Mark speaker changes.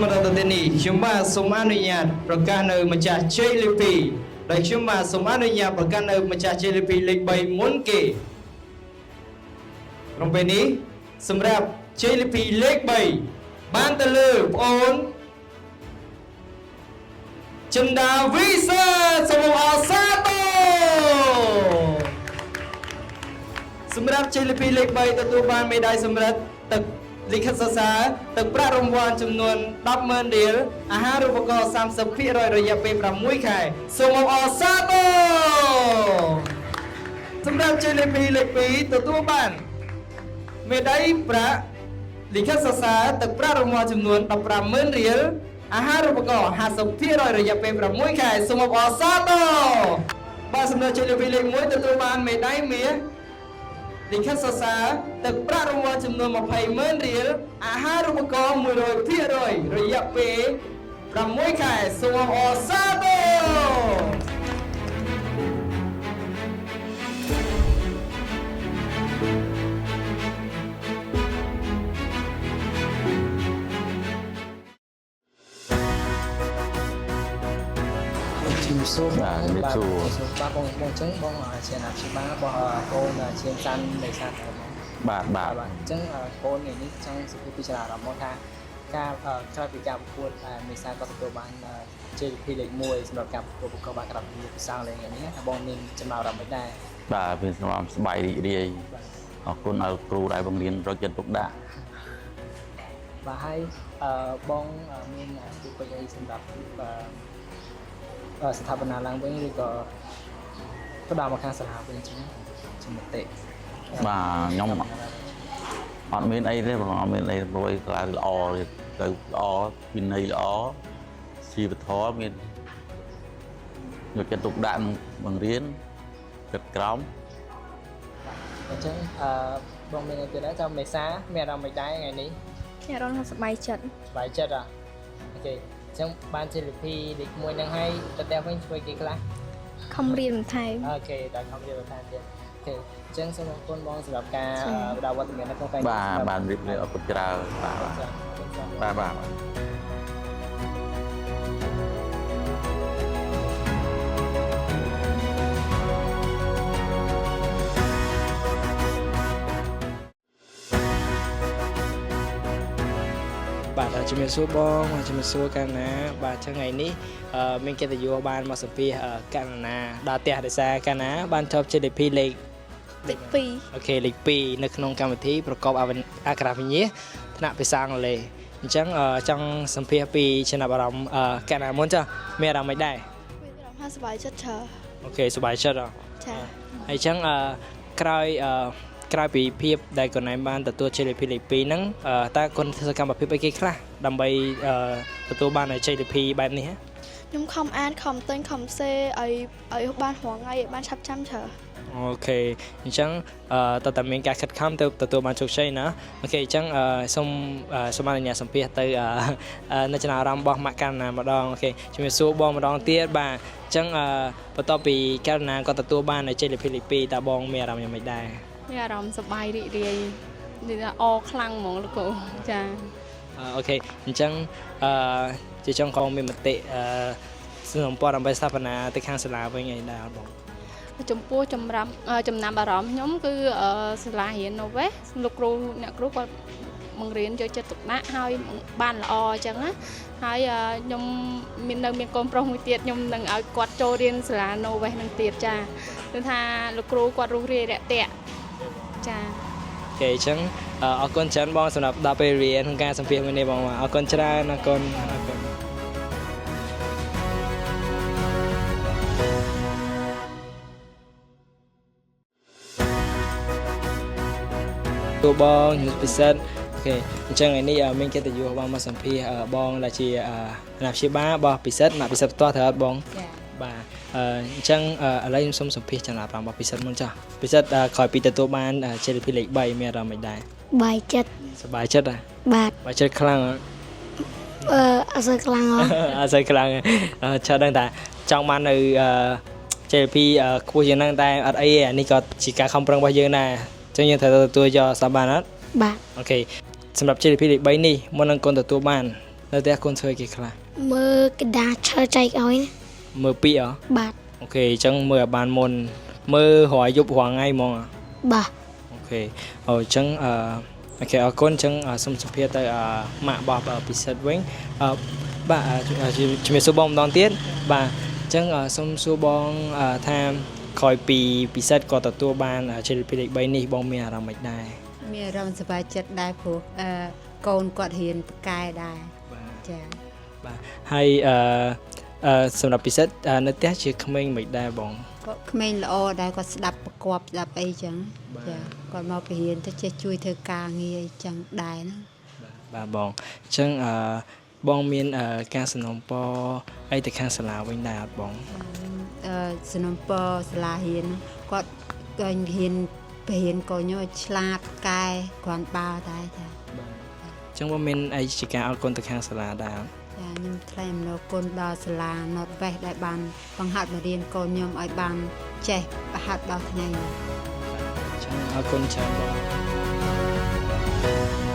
Speaker 1: มาตอนนี้ชุมบ้าสมอนุญาตประกาศในมาจากเจลิปีและชุมบ้าสมอนุญาตประกาศในมาจากเจลิปีเล็กใบมุนเกตรงไปนี้สำหรับเจลิปีเล็กใบบ้านตะลือโอนจันดาวิเซอร์สมุอาซาโตสำหรับเจลิปีเล็กใบตัวบ้านไม่ได้สำหรับตึกลิขสิทธิ์ตึกประรมวันจำนวน10,000 เหรียญอาหารอุปกรณ์30%ระยะเป็นประมุยไข่สมุอาซาโตสำหรับเจลิปีเล็กปีตัวบ้านไม่ได้ประลิขสิทธิ์ตึกประรมวันจำนวน15,000 เหรียญอาหารอุปกรณ์50%ระยะเป็นประมุยไข่สมุอาซาโตบ้านสำหรับเจลิปีเล็กมวยตัวบ้านไม่ได้เมียลิขสิทธิ์ตึกประรมวันจำนวน20,000 เหรียญอาหารอุปกรณ์100%ระยะเป็นประมุยไข่สมุอาซาโต
Speaker 2: ជំរាបសួរ
Speaker 3: បាទជំរាបសួរ
Speaker 2: បាទបងអញ្ចឹងបងជាណាប់ជាបានបងកូនជាចាន់នៃសាស្ត្របង
Speaker 3: បាទ
Speaker 2: អញ្ចឹងកូននេះចង់សុខពិចារណាមកថាការក្រោយពីការប្រកួតមេសាក៏ទទួលបានជ័យលាភីលេខ1សម្រាប់ការប្រកួតប្រកបបានក្រាបពីពិសាលេងនេះថាបងមានចំណារអារម្មណ៍មិនដែរ
Speaker 3: បាទវាសម្រាប់សប្បាយរីករាយអរគុណដល់គ្រូដែលបង្រៀនរកចិត្តទុកដាក់
Speaker 2: បាទហើយបងមានទូពេចអីសម្រាប់ស្ថាបនាឡើងវិញឬក៏ផ្ដល់មកខាងសាលាវិញអញ្ចឹងជំនតិ
Speaker 3: បាទខ្ញុំអត់មានអីទេបងអត់មានអីព្រោះកន្លែងល្អទៅល្អវិន័យល្អជីវធម៌មានយកចិត្តទុកដាក់នឹងបង្រៀនចិត្តក្រម
Speaker 2: អញ្ចឹងបងមានអីទៀតដែរចាំមេសាមានអារម្មណ៍មិនដែរថ្ងៃនេះ
Speaker 4: អ្នករនសប្បាយចិត្ត
Speaker 2: សប្បាយចិត្តអូខេអញ្ចឹងបានជ័យលាភីលេខ1ហ្នឹងហើយទៅតែវិញជួយគេខ្លះ
Speaker 4: ខំរៀនបន្ថែម
Speaker 2: អូខេតែខំរៀនបន្ថែមទៀតអូខេអញ្ចឹងសូមអរគុណបងសម្រាប់ការផ្ដល់វត្តមាននៅក្នុងថ្ងៃនេះ
Speaker 3: បាទបានរៀបរៀងអរគុណច្រើនបាទ
Speaker 2: បាទជំរាបសួរបងជំរាបសួរកាលណាបាទអញ្ចឹងថ្ងៃនេះមានកិត្តិយសបានមកសម្ភាសកាលណាដល់ផ្ទះដោយសារកាលណាបានជាប់ជ័យលាភីលេខ
Speaker 4: 2
Speaker 2: អូខេលេខ2នៅក្នុងកម្មវិធីប្រកបអក្ខរវិញ្ញាថ្នាក់ភាសាអង់គ្លេសអញ្ចឹងចង់សម្ភាសពីចំណាប់អារម្មណ៍កាលណាមុនចាមានអារម្មណ៍មិនដែរ
Speaker 4: មានអារម្មណ៍ថាសប្បាយចិត្តច្រើន
Speaker 2: អូខេសប្បាយចិត្តហ៎
Speaker 4: ចា៎
Speaker 2: ហើយអញ្ចឹងក្រោយពីភាពដែលកូនឯងបានទទួលជ័យលាភីលេខ2ហ្នឹងតើកូនធ្វើសកម្មភាពអីគេខ្លះដើម្បីទទួលបានជ័យលាភីបែបនេះហ៎
Speaker 4: ខ្ញុំខំអានខំទិញខំសេឲ្យបានរងថ្ងៃឲ្យបានឆាប់ចាំច្រើន
Speaker 2: អូខេអញ្ចឹងតើតើមានការខិតខំទៅទទួលបានជោគជ័យណាអូខេអញ្ចឹងសូមអនុញ្ញាតសម្ភាសទៅនៅចំណារអារម្មណ៍របស់ម៉ាក់កាលណាម្ដងអូខេជំរាបសួរបងម្ដងទៀតបាទអញ្ចឹងបន្ទាប់ពីកាលណាក៏ទទួលបានជ័យលាភីលេខ2តើបងមានអារម្មណ៍យ៉ាងម៉េចដែរ
Speaker 5: មានអារម្មណ៍សប្បាយរីករាយនិយាយថាអរខ្លាំងហ្មងលោកគ្រូចា
Speaker 2: អូខេអញ្ចឹងជាចុងក្រោយមានមតិសំពរដើម្បីស្ថាបនាទៅខាងសាលាវិញអីដែរអត់បង
Speaker 5: ចំពោះចំណាំអារម្មណ៍ខ្ញុំគឺសាលារៀននៅវេសលោកគ្រូអ្នកគ្រូគាត់បង្រៀនយកចិត្តទុកដាក់ហើយបានល្អអញ្ចឹងណាហើយខ្ញុំមានកូនប្រុសមួយទៀតខ្ញុំនឹងឲ្យគាត់ចូលរៀនសាលានៅវេសនឹងទៀតចាគឺថាលោកគ្រូគាត់រុះរាយរាក់ទាក់ចា
Speaker 2: អូខេអញ្ចឹងអរគុណច្រើនបងសម្រាប់ដល់ពេលរៀនក្នុងការសម្ភាសមួយនេះបងអរគុណច្រើនអរគុណទូបងខ្ញុំពិសេសអូខេអញ្ចឹងថ្ងៃនេះមានកិត្តិយសបងមកសម្ភាសបងដែលជាអាណាព្យាបាលរបស់ពិសេសមកពិសេសផ្ទាល់ត្រូវអត់បង
Speaker 5: ចា
Speaker 2: បាទអញ្ចឹងឥឡូវខ្ញុំសូមសម្ភាសចំណាប់អារម្មណ៍របស់ពិសិដ្ឋមុនចាពិសិដ្ឋក្រោយពីទទួលបានជ័យលាភីលេខ3មានអារម្មណ៍មិនដែរ
Speaker 4: បាយចិត្ត
Speaker 2: សប្បាយចិត្តហ៎
Speaker 4: បាទ
Speaker 2: សប្បាយចិត្តខ្លាំងហ៎
Speaker 4: អត់សូវខ្លាំងហ៎
Speaker 2: អត់សូវខ្លាំងច្រើនដឹងថាចង់បាននៅជ័យលាភីខ្ពស់ជាងហ្នឹងតែអត់អីទេអានេះក៏ជាការខំប្រឹងរបស់យើងដែរអញ្ចឹងយើងត្រូវទទួលយកស្ដាប់បានអត់
Speaker 4: បាទ
Speaker 2: អូខេសម្រាប់ជ័យលាភីលេខ3នេះមុននឹងកូនទទួលបាន នៅតែកូនធ្វើគេខ្លះ
Speaker 6: មើលកដាឈើចែកឲ្យ
Speaker 2: មើលពីអ
Speaker 6: បាទ
Speaker 2: អូខេអញ្ចឹងមើលឲ្យបានមុនមើលរយយប់រាល់ថ្ងៃហ្មង
Speaker 6: បាទ
Speaker 2: អូខេអញ្ចឹងអូខេអរគុណអញ្ចឹងសូមសម្ភាសទៅម៉ាក់របស់ពិសិដ្ឋវិញបាទជំរាបសួរបងម្ដងទៀតបាទអញ្ចឹងសូមសួរបងថាក្រោយពីពិសិដ្ឋក៏ទទួលបានជ័យលាភីលេខ3នេះបងមានអារម្មណ៍មិនដែរ
Speaker 7: មានអារម្មណ៍សប្បាយចិត្តដែរព្រោះកូនគាត់រៀនប្រកែដែរចា
Speaker 2: បាទហើយសម្រាប់ពិសិដ្ឋនៅផ្ទះជាក្មេងមិនដែរបង
Speaker 7: គាត់ក្មេងល្អដែរគាត់ស្ដាប់ប្រកបស្ដាប់អីចឹងចាគាត់មកពីរៀនទៅចេះជួយធ្វើការងារអីចឹងដែរហ្នឹង
Speaker 2: បាទបងអញ្ចឹងបងមានការសំណូមពរអីទៅខាងសាលាវិញដែរអត់បង
Speaker 7: សំណុំពរសាលារៀនគាត់ក៏រៀនបរៀនកូនឲ្យឆ្លាតកែគ្រាន់បើដែរចា
Speaker 2: អញ្ចឹងបងមានអីជាការអរគុណទៅខាងសាលាដែរអត់
Speaker 7: ចាខ្ញុំថ្លែងអំណរគុណដល់សាលា Northwest ដែលបានបង្ហាត់បង្រៀនកូនខ្ញុំឲ្យបានចេះប្រហាត់ដល់ថ្ងៃនេះ
Speaker 2: អញ្ចឹងអរគុណច្រើនបង